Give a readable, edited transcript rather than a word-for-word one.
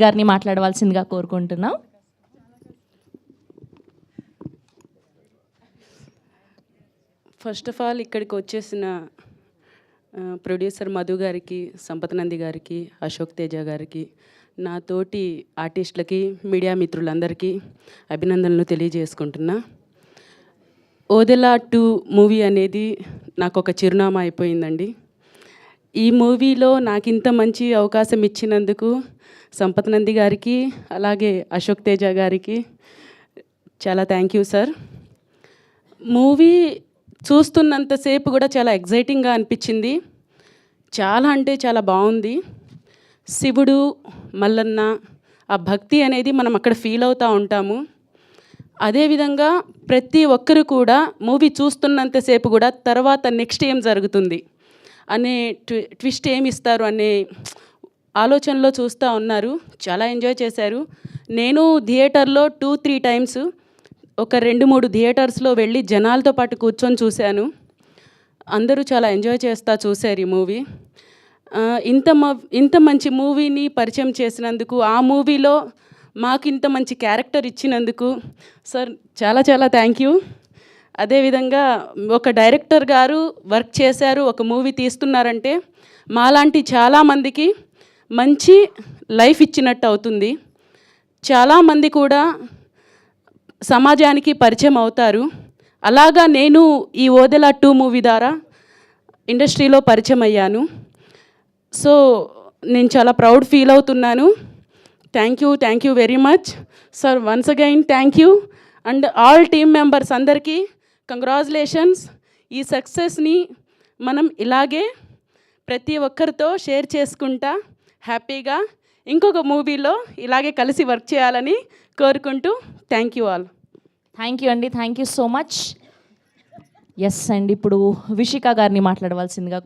గారిని మాట్లాడవలసిందిగా కోరుకుంటున్నాం. ఫస్ట్ ఆఫ్ ఆల్ ఇక్కడికి వచ్చేసిన ప్రొడ్యూసర్ మధు గారికి, సంపత్ నంది గారికి, అశోక్ తేజ గారికి, నా తోటి ఆర్టిస్టులకి, మీడియా మిత్రులందరికీ అభినందనలు తెలియజేసుకుంటున్నా. ఓదెలా 2 మూవీ అనేది నాకు ఒక చిరునామా అయిపోయిందండి. ఈ మూవీలో నాకు ఇంత మంచి అవకాశం ఇచ్చినందుకు సంపత్ నంది గారికి, అలాగే అశోక్ తేజ గారికి చాలా థ్యాంక్ యూ సార్. మూవీ చూస్తున్నంతసేపు కూడా చాలా ఎగ్జైటింగ్గా అనిపించింది. చాలా అంటే చాలా బాగుంది. శివుడు, మల్లన్న, ఆ భక్తి అనేది మనం అక్కడ ఫీల్ అవుతూ ఉంటాము. అదేవిధంగా ప్రతి ఒక్కరు కూడా మూవీ చూస్తున్నంతసేపు కూడా తర్వాత నెక్స్ట్ ఏం జరుగుతుంది అనే ట్విస్ట్ ఏమి ఇస్తారు అనే ఆలోచనలో చూస్తూ ఉన్నారు. చాలా ఎంజాయ్ చేశారు. నేను థియేటర్లో 2-3 టైమ్స్ ఒక 2-3 థియేటర్స్లో వెళ్ళి జనాలతో పాటు కూర్చొని చూశాను. అందరూ చాలా ఎంజాయ్ చేస్తూ చూశారు ఈ మూవీ. ఇంత మంచి మూవీని పరిచయం చేసినందుకు, ఆ మూవీలో మాకు ఇంత మంచి క్యారెక్టర్ ఇచ్చినందుకు సార్ చాలా చాలా థ్యాంక్ యూ. అదేవిధంగా ఒక డైరెక్టర్ గారు వర్క్ చేశారు, ఒక మూవీ తీస్తున్నారంటే మాలాంటి చాలామందికి మంచి లైఫ్ ఇచ్చినట్టు అవుతుంది. చాలామంది కూడా సమాజానికి పరిచయం అవుతారు. అలాగా నేను ఈ ఓదెలా 2 మూవీ ద్వారా ఇండస్ట్రీలో పరిచయం అయ్యాను. సో నేను చాలా ప్రౌడ్ ఫీల్ అవుతున్నాను. Thank you very much sir. Once again thank you. And all team members అందరికీ కంగ్రాచులేషన్స్. ఈ సక్సెస్ని మనం ఇలాగే ప్రతి ఒక్కరితో షేర్ చేసుకుంటా హ్యాపీగా ఇంకొక మూవీలో ఇలాగే కలిసి వర్క్ చేయాలని కోరుకుంటూ thank you all. Thank you అండి. Thank you so much. Yes అండి, ఇప్పుడు విషిక గారిని మాట్లాడవలసిందిగా